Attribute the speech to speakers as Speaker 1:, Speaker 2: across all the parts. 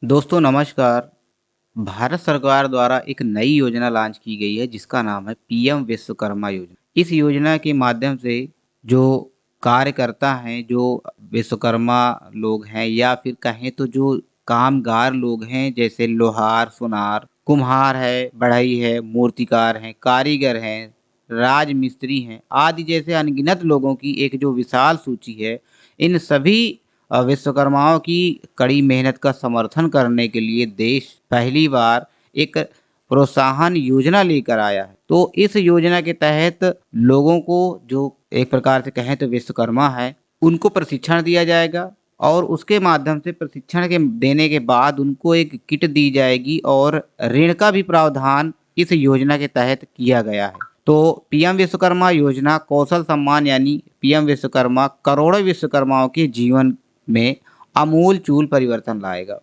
Speaker 1: दोस्तों नमस्कार। भारत सरकार द्वारा एक नई योजना लॉन्च की गई है जिसका नाम है पीएम विश्वकर्मा योजना। इस योजना के माध्यम से जो कार्यकर्ता हैं, जो विश्वकर्मा लोग हैं या फिर कहें तो जो कामगार लोग हैं जैसे लोहार, सुनार, कुम्हार है, बढ़ई है, मूर्तिकार हैं, कारीगर हैं, राजमिस्त्री हैं आदि जैसे अनगिनत लोगों की एक जो विशाल सूची है, इन सभी विश्वकर्माओं की कड़ी मेहनत का समर्थन करने के लिए देश पहली बार एक प्रोत्साहन योजना लेकर आया है। तो इस योजना के तहत लोगों को जो एक प्रकार से कहें तो विश्वकर्मा है, उनको प्रशिक्षण दिया जाएगा और उसके माध्यम से प्रशिक्षण के देने के बाद उनको एक किट दी जाएगी और ऋण का भी प्रावधान इस योजना के तहत किया गया है। तो पीएम विश्वकर्मा योजना कौशल सम्मान यानी पीएम विश्वकर्मा करोड़ों विश्वकर्माओं के जीवन में आमूल चूल परिवर्तन लाएगा।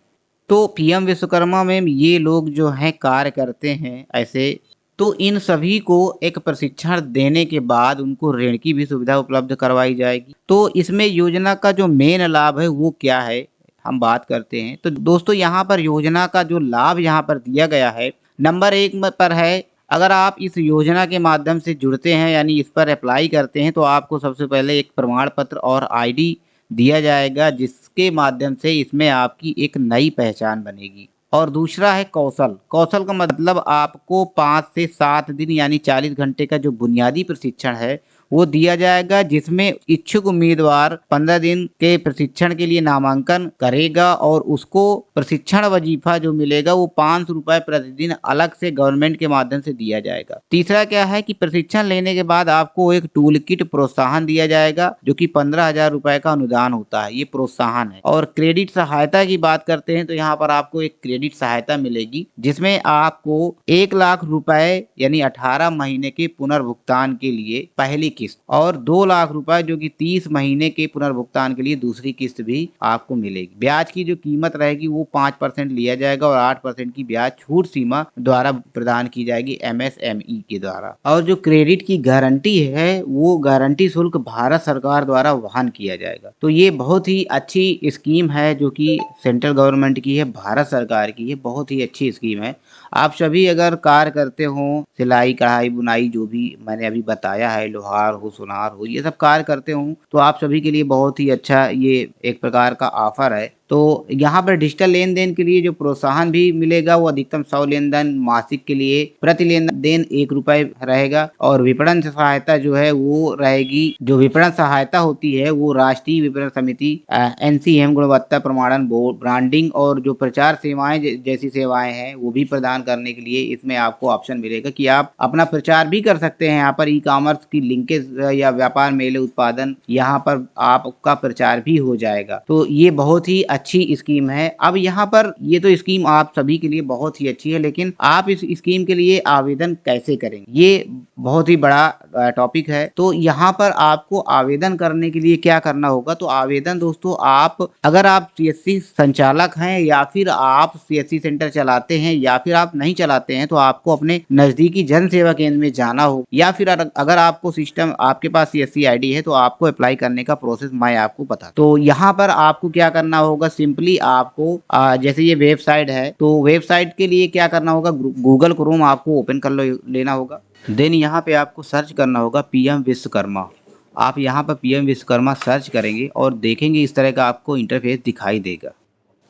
Speaker 1: तो पीएम विश्वकर्मा में ये लोग जो हैं कार्य करते हैं ऐसे, तो इन सभी को एक प्रशिक्षण देने के बाद उनको ऋण की भी सुविधा उपलब्ध करवाई जाएगी। तो इसमें योजना का जो मेन लाभ है वो क्या है, हम बात करते हैं। तो दोस्तों यहाँ पर योजना का जो लाभ यहाँ पर दिया गया है, नंबर 1 पर है, अगर आप इस योजना के माध्यम से जुड़ते हैं यानी इस पर अप्लाई करते हैं तो आपको सबसे पहले एक प्रमाण पत्र और आईडी दिया जाएगा जिसके माध्यम से इसमें आपकी एक नई पहचान बनेगी। और दूसरा है कौशल। कौशल का मतलब आपको 5 से 7 दिन यानी 40 घंटे का जो बुनियादी प्रशिक्षण है वो दिया जाएगा, जिसमें इच्छुक उम्मीदवार 15 दिन के प्रशिक्षण के लिए नामांकन करेगा और उसको प्रशिक्षण वजीफा जो मिलेगा वो 500 रुपये प्रतिदिन अलग से गवर्नमेंट के माध्यम से दिया जाएगा। तीसरा क्या है कि प्रशिक्षण लेने के बाद आपको एक टूल किट प्रोत्साहन दिया जाएगा जो कि 15,000 रुपए का अनुदान होता है, ये प्रोत्साहन है। और क्रेडिट सहायता की बात करते हैं तो यहाँ पर आपको एक क्रेडिट सहायता मिलेगी जिसमें आपको 1 लाख रुपए यानी 18 महीने के पुनर्भुगतान के लिए पहली किस्त और 2 लाख रुपए जो कि 30 महीने के पुनर्भुगतान के लिए दूसरी किस्त भी आपको मिलेगी। ब्याज की जो कीमत रहेगी वो 5% लिया जाएगा और 8% की ब्याज छूट सीमा द्वारा प्रदान की जाएगी एमएसएमई के द्वारा। और जो क्रेडिट की गारंटी है वो गारंटी शुल्क भारत सरकार द्वारा वहन किया जाएगा। तो ये बहुत ही अच्छी स्कीम है जो कि सेंट्रल गवर्नमेंट की है, भारत सरकार की है, बहुत ही अच्छी स्कीम है। आप सभी अगर कार्य करते हो, सिलाई कढ़ाई बुनाई जो भी मैंने अभी बताया है, लोहार हो सुनार हो, ये सब कार्य करते हो तो आप सभी के लिए बहुत ही अच्छा ये एक प्रकार का ऑफर है। तो यहाँ पर डिजिटल लेन देन के लिए जो प्रोत्साहन भी मिलेगा वो अधिकतम 100 लेन देन मासिक के लिए प्रति लेन देन 1 रुपए रहेगा। और विपणन सहायता जो है वो रहेगी, जो विपणन सहायता होती है वो राष्ट्रीय विपणन समिति एनसीएम गुणवत्ता प्रमाणन बोर्ड ब्रांडिंग और जो प्रचार सेवाएं जैसी सेवाएं हैं वो भी प्रदान करने के लिए इसमें आपको ऑप्शन मिलेगा कि आप अपना प्रचार भी कर सकते हैं। यहाँ पर ई कॉमर्स की लिंकेज या व्यापार मेले उत्पादन यहाँ पर आपका प्रचार भी हो जाएगा। तो ये बहुत ही अच्छी स्कीम है। अब यहाँ पर ये तो स्कीम आप सभी के लिए बहुत ही अच्छी है, लेकिन आप इस स्कीम के लिए आवेदन कैसे करेंगे ये बहुत ही बड़ा टॉपिक है। तो यहाँ पर आपको आवेदन करने के लिए क्या करना होगा, तो आवेदन दोस्तों आप अगर आप सीएससी संचालक हैं या फिर आप सीएससी सेंटर चलाते हैं या फिर आप नहीं चलाते हैं तो आपको अपने नजदीकी जन सेवा केंद्र में जाना हो, या फिर अगर आपको सिस्टम आपके पास सीएससी आईडी है तो आपको अप्लाई करने का प्रोसेस मैं आपको बता। तो यहाँ पर आपको क्या करना होगा, सिंपली आपको जैसे ये वेबसाइट है तो वेबसाइट के लिए क्या करना होगा, गूगल क्रोम आपको ओपन कर लेना होगा। देन यहाँ पे आपको सर्च करना होगा पीएम विश्वकर्मा। आप यहाँ पर पीएम विश्वकर्मा सर्च करेंगे और देखेंगे इस तरह का आपको इंटरफेस दिखाई देगा।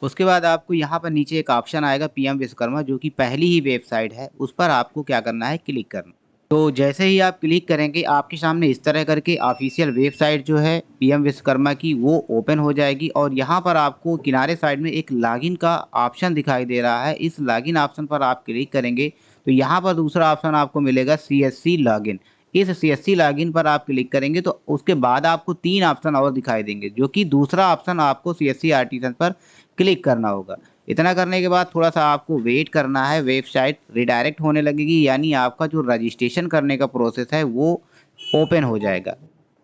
Speaker 1: उसके बाद आपको यहाँ पर नीचे एक ऑप्शन आएगा पीएम विश्वकर्मा जो कि पहली ही वेबसाइट है, उस पर आपको क्या करना है, क्लिक करना। तो जैसे ही आप क्लिक करेंगे आपके सामने इस तरह करके ऑफिशियल वेबसाइट जो है पीएम विश्वकर्मा की वो ओपन हो जाएगी और यहाँ पर आपको किनारे साइड में एक लॉगिन का ऑप्शन दिखाई दे रहा है। इस लॉगिन ऑप्शन पर आप क्लिक करेंगे तो यहाँ पर दूसरा ऑप्शन आपको मिलेगा सीएससी लॉगिन। इस सीएससी लॉगिन पर आप क्लिक करेंगे तो उसके बाद आपको 3 ऑप्शन और दिखाई देंगे, जो कि दूसरा ऑप्शन आपको सीएससी आर्टिसन पर क्लिक करना होगा। इतना करने के बाद थोड़ा सा आपको वेट करना है, वेबसाइट रिडायरेक्ट होने लगेगी यानी आपका जो रजिस्ट्रेशन करने का प्रोसेस है वो ओपन हो जाएगा।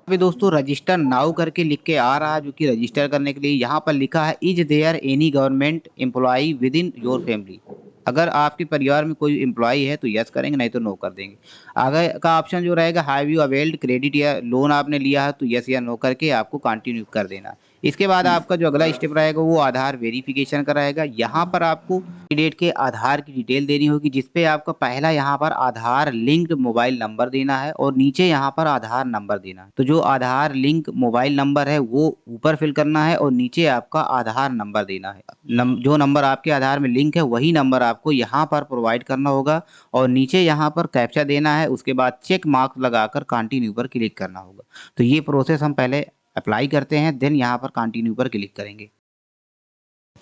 Speaker 1: अभी दोस्तों रजिस्टर नाउ करके लिख के आ रहा है, जो कि रजिस्टर करने के लिए यहाँ पर लिखा है is there any government employee within your family. अगर आपके परिवार में कोई एम्प्लॉई है तो यस करेंगे, नहीं तो नो कर देंगे। आगे का ऑप्शन जो रहेगा हैव यू अवेल्ड क्रेडिट या लोन आपने लिया है तो यस या नो करके आपको कंटिन्यू कर देना। इसके बाद आपका जो अगला स्टेप रहेगा वो आधार वेरिफिकेशन का रहेगा। यहाँ पर आपको कैंडिडेट के आधार की डिटेल देनी होगी, जिसपे आपका पहला यहाँ पर आधार लिंक्ड मोबाइल नंबर देना है और नीचे यहाँ पर आधार नंबर देना है। तो जो आधार लिंक मोबाइल नंबर है वो ऊपर फिल करना है और नीचे आपका आधार नंबर देना है। जो नंबर आपके आधार में लिंक है वही नंबर आपको यहाँ पर प्रोवाइड करना होगा और नीचे यहाँ पर कैप्चा देना है। उसके बाद चेक मार्क लगाकर कंटिन्यू पर क्लिक करना होगा। तो ये प्रोसेस हम पहले अप्लाई करते हैं, देन यहाँ पर कंटिन्यू पर क्लिक करेंगे।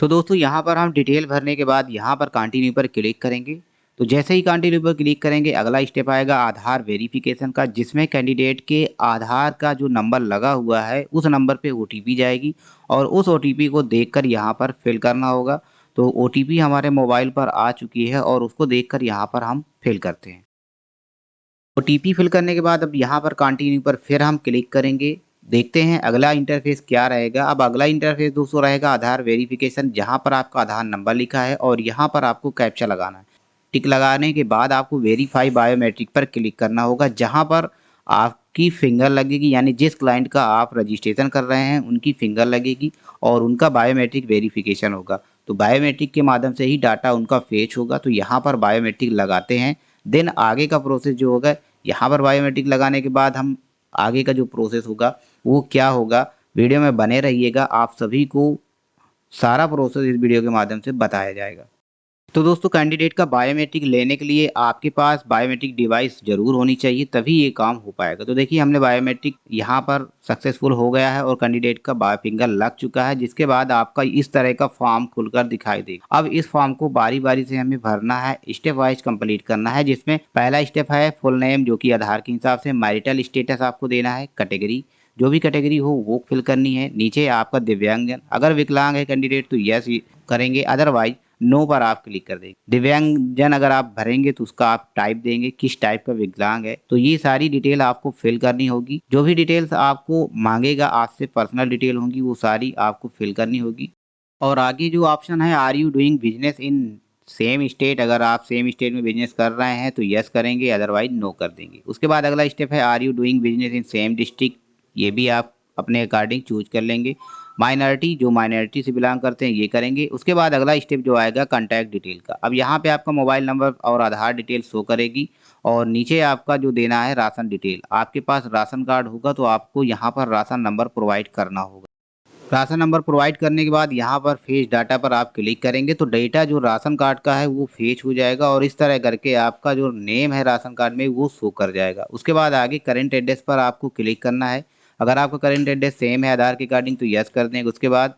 Speaker 1: तो दोस्तों यहाँ पर हम डिटेल भरने के बाद यहाँ पर कंटिन्यू पर क्लिक करेंगे। तो जैसे ही कंटिन्यू पर क्लिक करेंगे अगला स्टेप आएगा आधार वेरिफिकेशन का, जिसमें कैंडिडेट के आधार का जो नंबर लगा हुआ है उस नंबर पे ओटीपी जाएगी और उस ओटीपी को देखकर यहाँ पर फिल करना होगा। तो ओटीपी हमारे मोबाइल पर आ चुकी है और उसको देखकर यहाँ पर हम फिल करते हैं। ओटीपी फिल करने के बाद अब यहाँ पर कंटिन्यू पर फिर हम क्लिक करेंगे। देखते हैं अगला इंटरफेस क्या रहेगा। अब अगला इंटरफेस दोस्तों रहेगा आधार वेरिफिकेशन, जहाँ पर आपका आधार नंबर लिखा है और यहाँ पर आपको कैप्चा लगाना है। टिक लगाने के बाद आपको वेरीफाई बायोमेट्रिक पर क्लिक करना होगा, जहाँ पर आपकी फिंगर लगेगी, यानी जिस क्लाइंट का आप रजिस्ट्रेशन कर रहे हैं उनकी फिंगर लगेगी और उनका बायोमेट्रिक वेरिफिकेशन होगा। तो बायोमेट्रिक के माध्यम से ही डाटा उनका फेच होगा। तो यहाँ पर बायोमेट्रिक लगाते हैं, देन आगे का प्रोसेस जो होगा, यहाँ पर बायोमेट्रिक लगाने के बाद हम आगे का जो प्रोसेस होगा वो क्या होगा, वीडियो में बने रहिएगा। आप सभी को सारा प्रोसेस इस वीडियो के माध्यम से बताया जाएगा। तो दोस्तों कैंडिडेट का बायोमेट्रिक लेने के लिए आपके पास बायोमेट्रिक डिवाइस जरूर होनी चाहिए, तभी ये काम हो पाएगा। तो देखिए हमने बायोमेट्रिक यहाँ पर सक्सेसफुल हो गया है और कैंडिडेट का बायो फिंगर लग चुका है, जिसके बाद आपका इस तरह का फॉर्म खुलकर दिखाई देगा। अब इस फॉर्म को बारी बारी से हमें भरना है, स्टेप वाइज कंप्लीट करना है, जिसमें पहला स्टेप है फुल नेम जो कि आधार के हिसाब से, मैरिटल स्टेटस आपको देना है, कैटेगरी जो भी कैटेगरी हो वो फिल करनी है, नीचे आपका दिव्यांगजन, अगर विकलांग है कैंडिडेट तो यस करेंगे, अदरवाइज नो पर आप क्लिक कर देंगे। दिव्यांगजन अगर आप भरेंगे तो उसका आप टाइप देंगे किस टाइप का विकलांग है। तो ये सारी डिटेल आपको फिल करनी होगी। जो भी डिटेल्स आपको मांगेगा आपसे पर्सनल डिटेल होंगी वो सारी आपको फिल करनी होगी। और आगे जो ऑप्शन है are you doing business in same state, अगर आप सेम स्टेट में बिजनेस कर रहे हैं तो यस करेंगे, अदरवाइज नो कर देंगे। उसके बाद अगला स्टेप है are you doing business in same district, ये भी आप अपने अकॉर्डिंग चूज कर लेंगे। माइनॉरिटी जो माइनॉरिटी से बिलोंग करते हैं ये करेंगे। उसके बाद अगला स्टेप जो आएगा कॉन्टैक्ट डिटेल का। अब यहाँ पे आपका मोबाइल नंबर और आधार डिटेल शो करेगी और नीचे आपका जो देना है राशन डिटेल। आपके पास राशन कार्ड होगा तो आपको यहाँ पर राशन नंबर प्रोवाइड करना होगा। राशन नंबर प्रोवाइड करने के बाद यहाँ पर फेच डाटा पर आप क्लिक करेंगे तो डेटा जो राशन कार्ड का है वो फेच हो जाएगा और इस तरह करके आपका जो नेम है राशन कार्ड में वो शो कर जाएगा। उसके बाद आगे करेंट एड्रेस पर आपको क्लिक करना है। अगर आपका करेंट एड्रेस सेम है आधार के अकॉर्डिंग तो यस कर देंगे। उसके बाद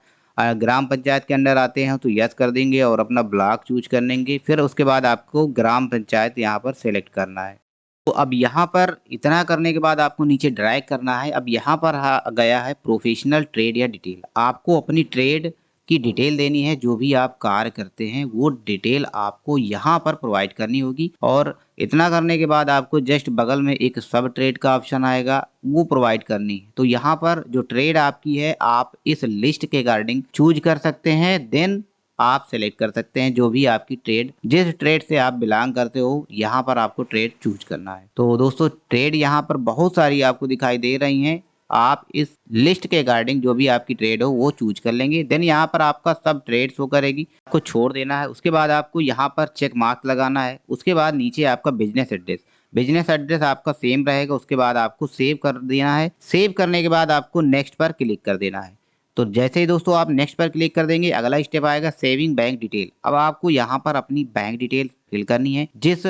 Speaker 1: ग्राम पंचायत के अंडर आते हैं तो यस कर देंगे और अपना ब्लॉक चूज कर लेंगे। फिर उसके बाद आपको ग्राम पंचायत यहाँ पर सेलेक्ट करना है। तो अब यहाँ पर इतना करने के बाद आपको नीचे ड्रैग करना है। अब यहाँ पर गया है प्रोफेशनल ट्रेड या डिटेल। आपको अपनी ट्रेड की डिटेल देनी है, जो भी आप कार्य करते हैं वो डिटेल आपको यहाँ पर प्रोवाइड करनी होगी। और इतना करने के बाद आपको जस्ट बगल में एक सब ट्रेड का ऑप्शन आएगा वो प्रोवाइड करनी है। तो यहाँ पर जो ट्रेड आपकी है आप इस लिस्ट के अकॉर्डिंग चूज कर सकते हैं, देन आप सेलेक्ट कर सकते हैं जो भी आपकी ट्रेड, जिस ट्रेड से आप बिलोंग करते हो यहाँ पर आपको ट्रेड चूज करना है। तो दोस्तों ट्रेड यहाँ पर बहुत सारी आपको दिखाई दे रही हैं, आप इस लिस्ट के अकॉर्डिंग जो भी आपकी ट्रेड हो वो चूज कर लेंगे। देन यहाँ पर आपका सब ट्रेड शो करेगी, आपको छोड़ देना है। उसके बाद आपको यहाँ पर चेक मार्क लगाना है। उसके बाद नीचे आपका बिजनेस एड्रेस, बिजनेस एड्रेस आपका सेम रहेगा। उसके बाद आपको सेव कर देना है। सेव करने के बाद आपको नेक्स्ट पर क्लिक कर देना है। तो जैसे ही दोस्तों आप नेक्स्ट पर क्लिक कर देंगे अगला स्टेप आएगा सेविंग बैंक डिटेल। अब आपको यहाँ पर अपनी बैंक डिटेल फिल करनी है, जिस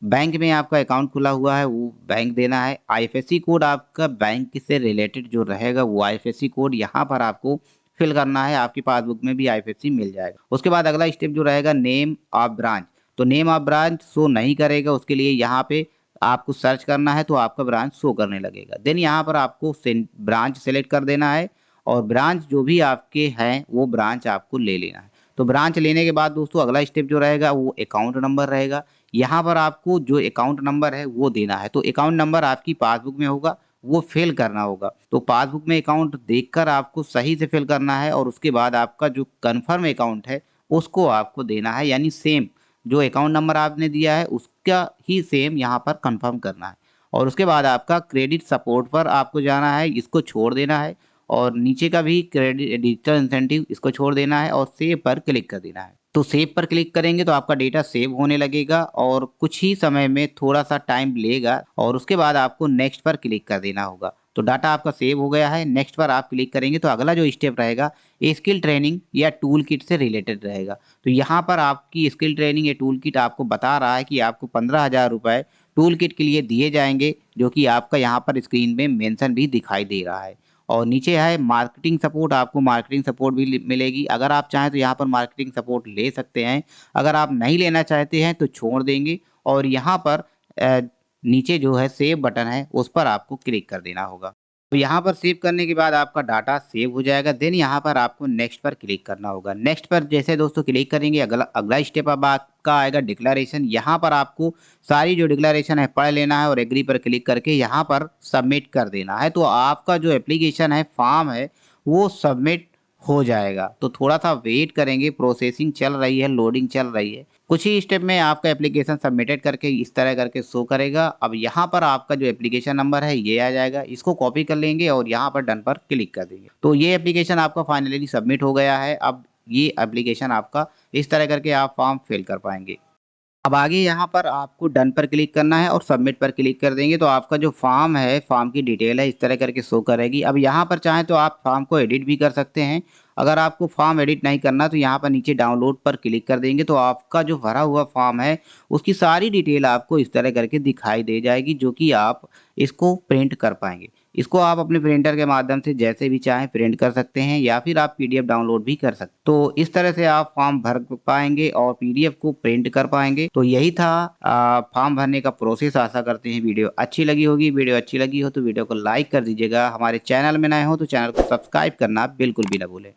Speaker 1: बैंक में आपका अकाउंट खुला हुआ है वो बैंक देना है। आईएफएससी कोड आपका बैंक से रिलेटेड जो रहेगा वो आईएफएससी कोड यहाँ पर आपको फिल करना है। आपकी पासबुक में भी आईएफएससी मिल जाएगा। उसके बाद अगला स्टेप जो रहेगा नेम ऑफ ब्रांच, तो नेम ऑफ ब्रांच शो नहीं करेगा, उसके लिए यहाँ पे आपको सर्च करना है तो आपका ब्रांच शो करने लगेगा। देन यहाँ पर आपको ब्रांच सेलेक्ट कर देना है और ब्रांच जो भी आपके हैं वो ब्रांच आपको ले लेना है। तो ब्रांच लेने के बाद दोस्तों अगला स्टेप जो रहेगा वो अकाउंट नंबर रहेगा। यहाँ पर आपको जो अकाउंट नंबर है वो देना है। तो अकाउंट नंबर आपकी पासबुक में होगा वो फिल करना होगा। तो पासबुक में अकाउंट देखकर आपको सही से फिल करना है और उसके बाद आपका जो कन्फर्म अकाउंट है उसको आपको देना है, यानी सेम जो अकाउंट नंबर आपने दिया है उसका ही सेम यहाँ पर कन्फर्म करना है। और उसके बाद आपका क्रेडिट सपोर्ट पर आपको जाना है, इसको छोड़ देना है और नीचे का भी क्रेडिट डिजिटल इंसेंटिव इसको छोड़ देना है और सेव पर क्लिक कर देना है। तो सेव पर क्लिक करेंगे तो आपका डेटा सेव होने लगेगा और कुछ ही समय में थोड़ा सा टाइम लेगा और उसके बाद आपको नेक्स्ट पर क्लिक कर देना होगा। तो डाटा आपका सेव हो गया है, नेक्स्ट पर आप क्लिक करेंगे तो अगला जो स्टेप रहेगा स्किल ट्रेनिंग या टूल किट से रिलेटेड रहेगा। तो यहाँ पर आपकी स्किल ट्रेनिंग या टूल किट आपको बता रहा है कि आपको 15,000 रुपये टूल किट के लिए दिए जाएंगे, जो कि आपका यहाँ पर स्क्रीन में मेंशन भी दिखाई दे रहा है। और नीचे है मार्केटिंग सपोर्ट, आपको मार्केटिंग सपोर्ट भी मिलेगी। अगर आप चाहें तो यहाँ पर मार्केटिंग सपोर्ट ले सकते हैं, अगर आप नहीं लेना चाहते हैं तो छोड़ देंगे। और यहाँ पर नीचे जो है सेव बटन है उस पर आपको क्लिक कर देना होगा। तो यहाँ पर सेव करने के बाद आपका डाटा सेव हो जाएगा। देन यहाँ पर आपको नेक्स्ट पर क्लिक करना होगा। नेक्स्ट पर जैसे दोस्तों क्लिक करेंगे अगला अगला स्टेप अब आपका आएगा डिक्लेरेशन। यहाँ पर आपको सारी जो डिक्लेरेशन है पढ़ लेना है और एग्री पर क्लिक करके यहाँ पर सबमिट कर देना है। तो आपका जो एप्लीकेशन है, फॉर्म है, वो सबमिट हो जाएगा। तो थोड़ा सा वेट करेंगे, प्रोसेसिंग चल रही है, लोडिंग चल रही है। कुछ ही स्टेप में आपका एप्लीकेशन सबमिटेड करके इस तरह करके शो करेगा। अब यहाँ पर आपका जो एप्लीकेशन नंबर है ये आ जाएगा, इसको कॉपी कर लेंगे और यहाँ पर डन पर क्लिक कर देंगे। तो ये एप्लीकेशन आपका फाइनली सबमिट हो गया है। अब ये एप्लीकेशन आपका इस तरह करके आप फॉर्म फिल कर पाएंगे। अब आगे यहाँ पर आपको डन पर क्लिक करना है और सबमिट पर क्लिक कर देंगे तो आपका जो फॉर्म है, फॉर्म की डिटेल है, इस तरह करके शो करेगी। अब यहाँ पर चाहें तो आप फॉर्म को एडिट भी कर सकते हैं। अगर आपको फॉर्म एडिट नहीं करना तो यहाँ पर नीचे डाउनलोड पर क्लिक कर देंगे तो आपका जो भरा हुआ फॉर्म है उसकी सारी डिटेल आपको इस तरह करके दिखाई दे जाएगी, जो कि आप इसको प्रिंट कर पाएंगे। इसको आप अपने प्रिंटर के माध्यम से जैसे भी चाहें प्रिंट कर सकते हैं या फिर आप पीडीएफ डाउनलोड भी कर सकते हैं। तो इस तरह से आप फॉर्म भर पाएंगे और पीडीएफ को प्रिंट कर पाएंगे। तो यही था फॉर्म भरने का प्रोसेस। आशा करते हैं वीडियो अच्छी लगी होगी। वीडियो अच्छी लगी हो तो वीडियो को लाइक कर दीजिएगा। हमारे चैनल में नए हो तो चैनल को सब्सक्राइब करना बिल्कुल भी ना भूलें।